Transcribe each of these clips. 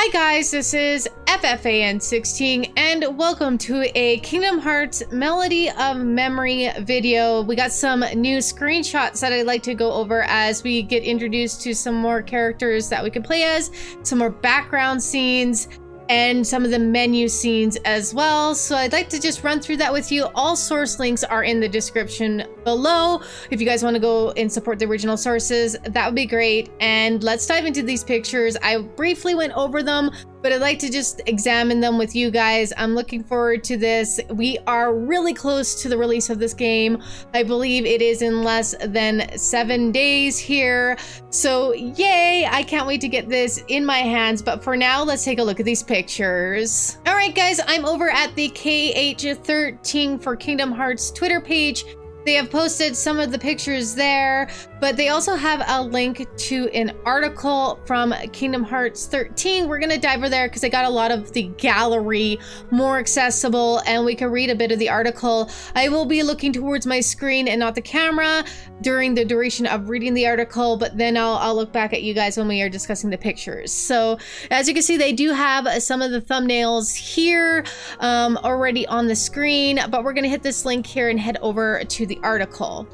Hi guys, this is FFAN 16 and welcome to a Kingdom Hearts Melody of Memory video. We got some new screenshots that I'd like to go over as we get introduced to some more characters that we can play as, some more background scenes, and some of the menu scenes as well. So I'd like to just run through that with you. All source links are in the description below. If you guys want to go and support the original sources, that would be great. And let's dive into these pictures. I briefly went over them, but I'd like to just examine them with you guys. I'm looking forward to this. We are really close to the release of this game. I believe it is in less than 7 days here. So yay, I can't wait to get this in my hands. But for now, let's take a look at these pictures. All right, guys, I'm over at the KH13 for Kingdom Hearts Twitter page. They have posted some of the pictures there, but they also have a link to an article from Kingdom Hearts 13. We're gonna dive over there because I got a lot of the gallery more accessible and we can read a bit of the article. I will be looking towards my screen and not the camera during the duration of reading the article, but then I'll look back at you guys when we are discussing the pictures. So as you can see, they do have some of the thumbnails here already on the screen, but we're gonna hit this link here and head over to the article.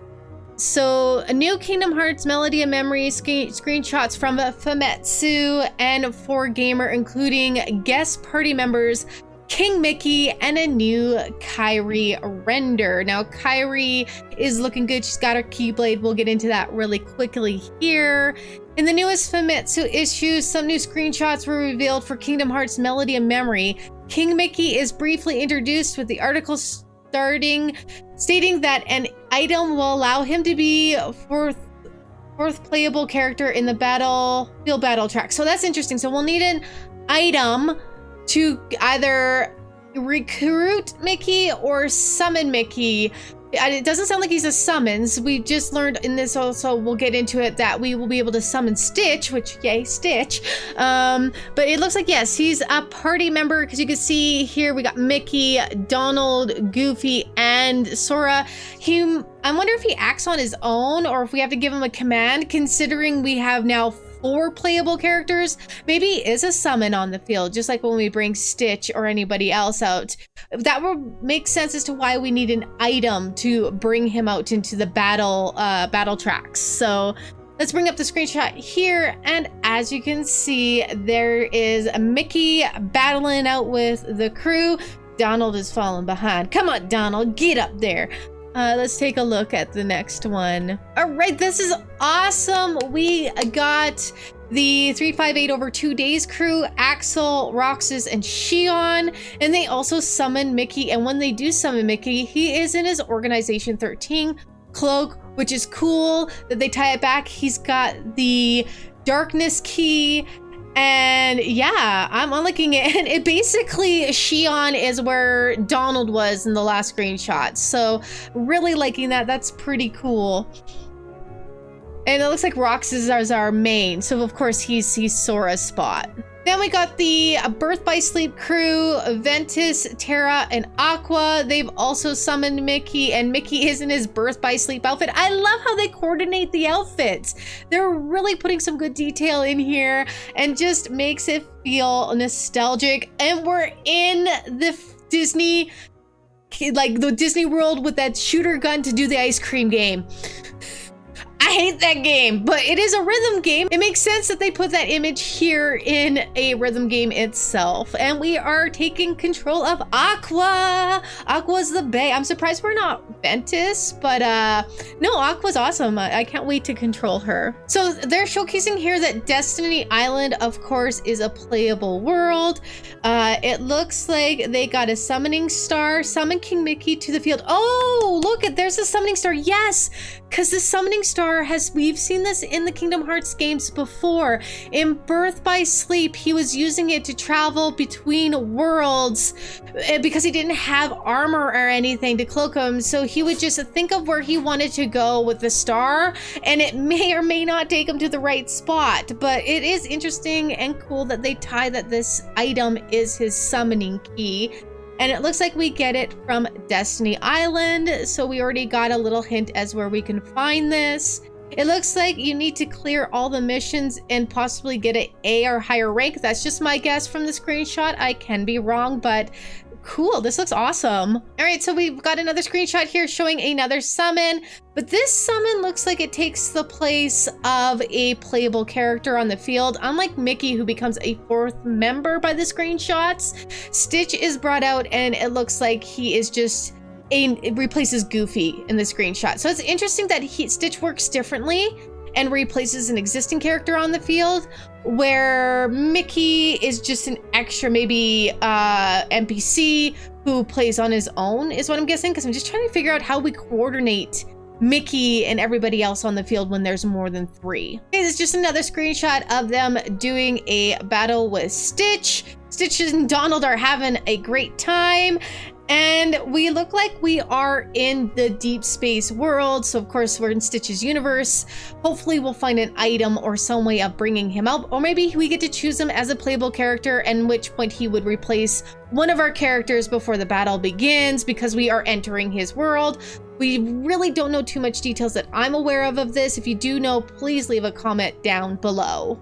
So a new Kingdom Hearts Melody of Memory screenshots from Famitsu and 4Gamer, including guest party members King Mickey and a new Kairi render. Now Kairi is looking good. She's got her Keyblade. We'll get into that really quickly here. In the newest Famitsu issue, some new screenshots were revealed for Kingdom Hearts Melody of Memory. King Mickey is briefly introduced with the article stating that an item will allow him to be fourth playable character in the battlefield battle track. So that's interesting. So we'll need an item to either recruit Mickey or summon Mickey. It doesn't sound like he's a summons. We just learned in this also, we'll get into it, that we will be able to summon Stitch, which yay, Stitch. But it looks like, yes, he's a party member because you can see here we got Mickey, Donald, Goofy, and Sora. I wonder if he acts on his own or if we have to give him a command, considering we have now 4 playable characters. Maybe he is a summon on the field, just like when we bring Stitch or anybody else out. That would make sense as to why we need an item to bring him out into the battle tracks. So let's bring up the screenshot here, and as you can see, there is Mickey battling out with the crew. Donald is falling behind. Come on, Donald, get up there. Let's take a look at the next one. All right, this is awesome. We got the 358 over 2 days crew, Axel, Roxas, and Shion, and they also summon Mickey. And when they do summon Mickey, he is in his Organization 13 cloak, which is cool that they tie it back. He's got the darkness key. And yeah, I'm looking at it. It basically, Shion is where Donald was in the last screenshot. So really liking that. That's pretty cool. And it looks like Roxas is our main. So of course he's Sora's spot. Then we got the Birth by Sleep crew, Ventus, Terra, and Aqua. They've also summoned Mickey, and Mickey is in his Birth by Sleep outfit. I love how they coordinate the outfits. They're really putting some good detail in here and just makes it feel nostalgic. And we're in the Disney, like the Disney World with that shooter gun to do the ice cream game. I hate that game, but it is a rhythm game. It makes sense that they put that image here in a rhythm game itself. And we are taking control of Aqua. Aqua's the bae. I'm surprised we're not Ventus, but no, Aqua's awesome. I can't wait to control her. So they're showcasing here that Destiny Island, of course, is a playable world. It looks like they got a summoning star. Summon King Mickey to the field. Oh, look, there's a summoning star. Yes, because the summoning star we've seen this in the Kingdom Hearts games before. In Birth by Sleep, he was using it to travel between worlds because he didn't have armor or anything to cloak him. So he would just think of where he wanted to go with the star, and it may or may not take him to the right spot. But it is interesting and cool that they tie that this item is his summoning key. And it looks like we get it from Destiny Island. So we already got a little hint as where we can find this. It looks like you need to clear all the missions and possibly get an A or higher rank. That's just my guess from the screenshot. I can be wrong, but cool, this looks awesome. All right, so we've got another screenshot here showing another summon, but this summon looks like it takes the place of a playable character on the field. Unlike Mickey, who becomes a 4th member by the screenshots, Stitch is brought out and it looks like he is just it replaces Goofy in the screenshot. So it's interesting that Stitch works differently and replaces an existing character on the field, where Mickey is just an extra, maybe NPC who plays on his own, is what I'm guessing, because I'm just trying to figure out how we coordinate Mickey and everybody else on the field when there's more than 3. Okay, this is just another screenshot of them doing a battle with Stitch. Stitch and Donald are having a great time. And we look like we are in the deep space world. So of course we're in Stitch's universe. Hopefully we'll find an item or some way of bringing him out. Or maybe we get to choose him as a playable character, and which point he would replace one of our characters before the battle begins, because we are entering his world. We really don't know too much details that I'm aware of this. If you do know, please leave a comment down below.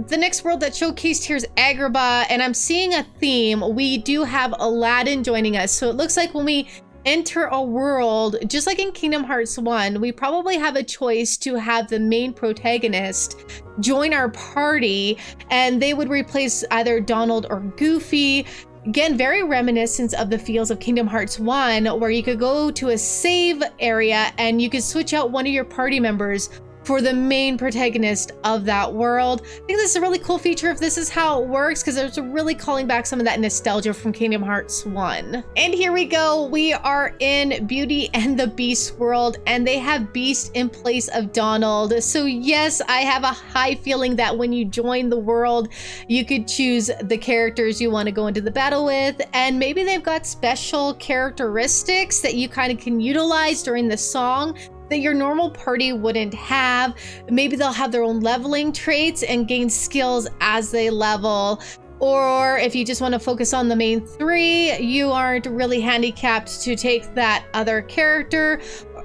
The next world that showcased here is Agrabah, and I'm seeing a theme. We do have Aladdin joining us. So it looks like when we enter a world, just like in Kingdom Hearts 1, we probably have a choice to have the main protagonist join our party, and they would replace either Donald or Goofy. Again, very reminiscent of the feels of Kingdom Hearts 1, where you could go to a save area and you could switch out one of your party members for the main protagonist of that world. I think this is a really cool feature if this is how it works, because it's really calling back some of that nostalgia from Kingdom Hearts 1. And here we go. We are in Beauty and the Beast world, and they have Beast in place of Donald. So yes, I have a high feeling that when you join the world, you could choose the characters you want to go into the battle with, and maybe they've got special characteristics that you kind of can utilize during the song that your normal party wouldn't have. Maybe they'll have their own leveling traits and gain skills as they level. Or if you just want to focus on the main 3, you aren't really handicapped to take that other character,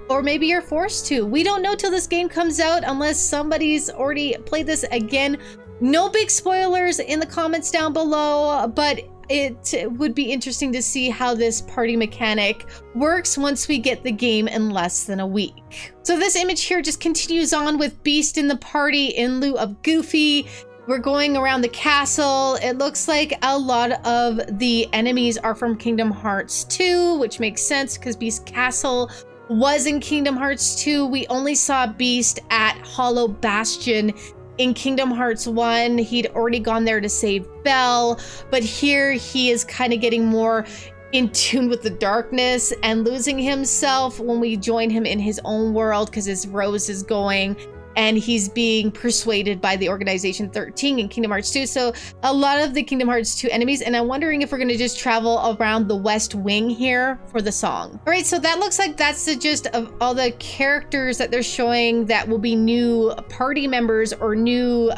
or maybe you're forced to. We don't know till this game comes out unless somebody's already played this. Again, no big spoilers in the comments down below, but it would be interesting to see how this party mechanic works once we get the game in less than a week. So this image here just continues on with Beast in the party in lieu of Goofy. We're going around the castle. It looks like a lot of the enemies are from Kingdom Hearts 2, which makes sense because Beast Castle was in Kingdom Hearts 2. We only saw Beast at Hollow Bastion in Kingdom Hearts 1. He'd already gone there to save Belle, but here he is kind of getting more in tune with the darkness and losing himself when we join him in his own world, because his rose is going and he's being persuaded by the Organization 13 in Kingdom Hearts 2. So a lot of the Kingdom Hearts 2 enemies, and I'm wondering if we're going to just travel around the West Wing here for the song. All right, so that looks like that's the gist of all the characters that they're showing that will be new party members or new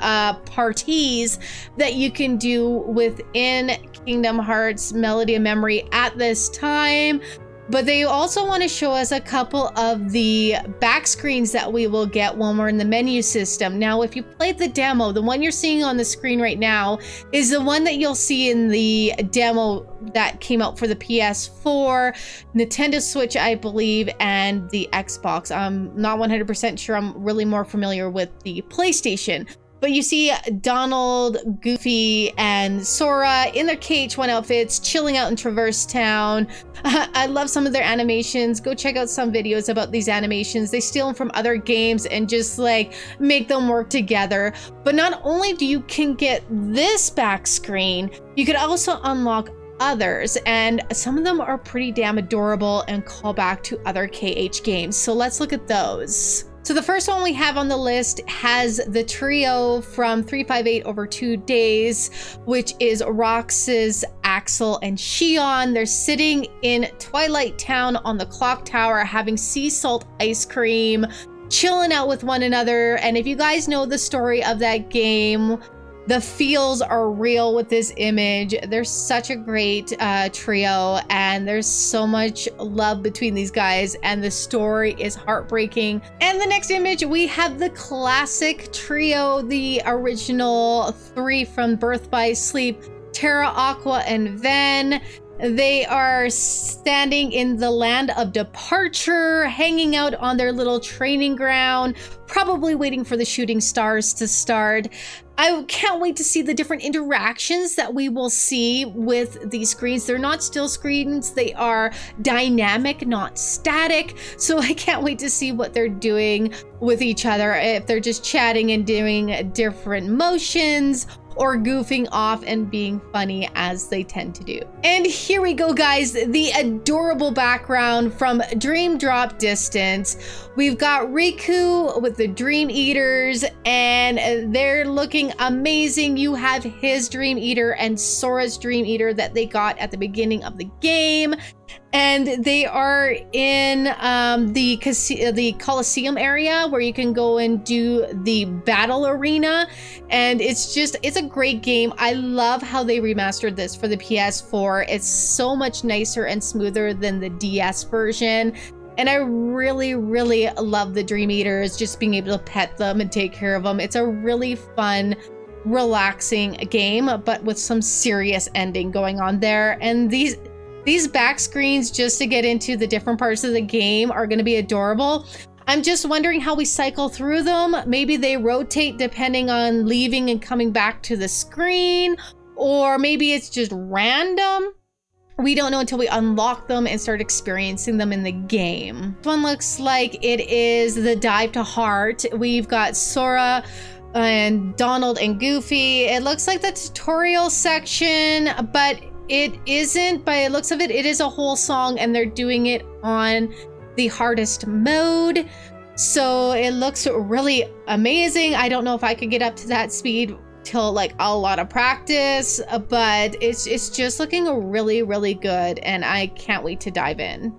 parties that you can do within Kingdom Hearts Melody of Memory at this time. But they also want to show us a couple of the back screens that we will get when we're in the menu system. Now, if you played the demo, the one you're seeing on the screen right now is the one that you'll see in the demo that came out for the PS4, Nintendo Switch, I believe, and the Xbox. I'm not 100% sure. I'm really more familiar with the PlayStation. But you see Donald, Goofy, and Sora in their KH1 outfits, chilling out in Traverse Town. I love some of their animations. Go check out some videos about these animations. They steal them from other games and just like make them work together. But not only do you can get this back screen, you could also unlock others, and some of them are pretty damn adorable and call back to other KH games. So let's look at those. So the first one we have on the list has the trio from 358 Over 2 Days, which is Roxas, Axel, and Shion. They're sitting in Twilight Town on the clock tower having sea salt ice cream, chilling out with one another. And if you guys know the story of that game, The feels are real with this image. They're such a great trio, and there's so much love between these guys, and the story is heartbreaking. And the next image, we have the classic trio, the original three from Birth by Sleep, Terra, Aqua, and Ven. They are standing in the land of departure, hanging out on their little training ground, probably waiting for the shooting stars to start. I can't wait to see the different interactions that we will see with these screens. They're not still screens, they are dynamic, not static. So I can't wait to see what they're doing with each other, if they're just chatting and doing different motions, or goofing off and being funny as they tend to do. And here we go, guys, the adorable background from Dream Drop Distance. We've got Riku with the Dream Eaters, and they're looking amazing. You have his Dream Eater and Sora's Dream Eater that they got at the beginning of the game. And they are in the Coliseum area where you can go and do the battle arena. And it's a great game. I love how they remastered this for the PS4. It's so much nicer and smoother than the DS version. And I really, really love the Dream Eaters, just being able to pet them and take care of them. It's a really fun, relaxing game, but with some serious ending going on there. And these back screens, just to get into the different parts of the game, are going to be adorable. I'm just wondering how we cycle through them. Maybe they rotate depending on leaving and coming back to the screen, or maybe it's just random. We don't know until we unlock them and start experiencing them in the game. This one looks like it is the Dive to Heart. We've got Sora and Donald and Goofy. It looks like the tutorial section, but it isn't. By the looks of it, it is a whole song, and they're doing it on the hardest mode. So it looks really amazing. I don't know if I could get up to that speed till like a lot of practice, but it's just looking really, really good, and I can't wait to dive in.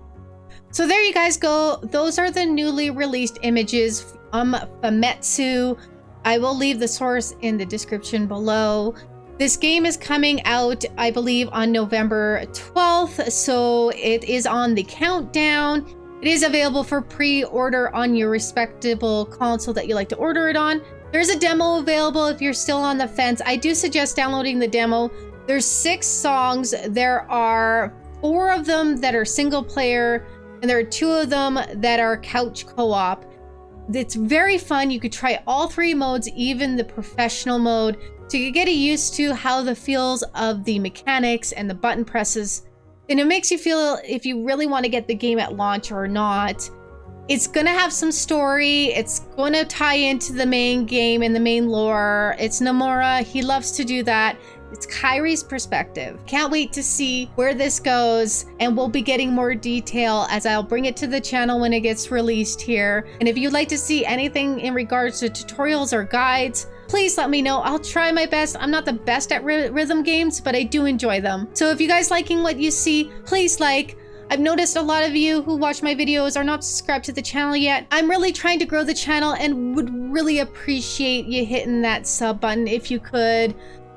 So there you guys go. Those are the newly released images from Famitsu. I will leave the source in the description below. This game is coming out, I believe, on November 12th, so it is on the countdown. It is available for pre-order on your respectable console that you like to order it on. There's a demo available if you're still on the fence. I do suggest downloading the demo. There's 6 songs. There are 4 of them that are single player, and there are 2 of them that are couch co-op. It's very fun. You could try all 3 modes, even the professional mode, so you get used to how the feels of the mechanics and the button presses. And it makes you feel if you really want to get the game at launch or not. It's going to have some story. It's going to tie into the main game and the main lore. It's Nomura. He loves to do that. It's Kairi's perspective. Can't wait to see where this goes, and we'll be getting more detail as I'll bring it to the channel when it gets released here. And if you'd like to see anything in regards to tutorials or guides, please let me know. I'll try my best. I'm not the best at rhythm games, but I do enjoy them. So if you guys liking what you see, please like. I've noticed a lot of you who watch my videos are not subscribed to the channel yet. I'm really trying to grow the channel and would really appreciate you hitting that sub button if you could.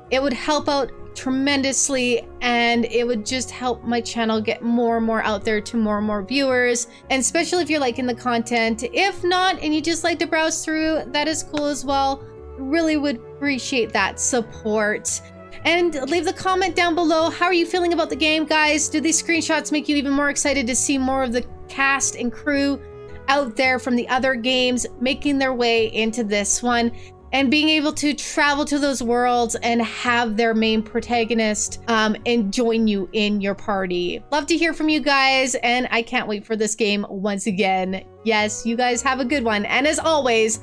It would help out tremendously, and it would just help my channel get more and more out there to more and more viewers, and especially if you're liking the content. If not, and you just like to browse through, that is cool as well. Really would appreciate that support. And leave the comment down below. How are you feeling about the game, guys? Do these screenshots make you even more excited to see more of the cast and crew out there from the other games making their way into this one, and being able to travel to those worlds and have their main protagonist and join you in your party? Love to hear from you guys, and I can't wait for this game once again. Yes, you guys have a good one, and as always,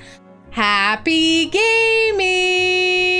happy gaming!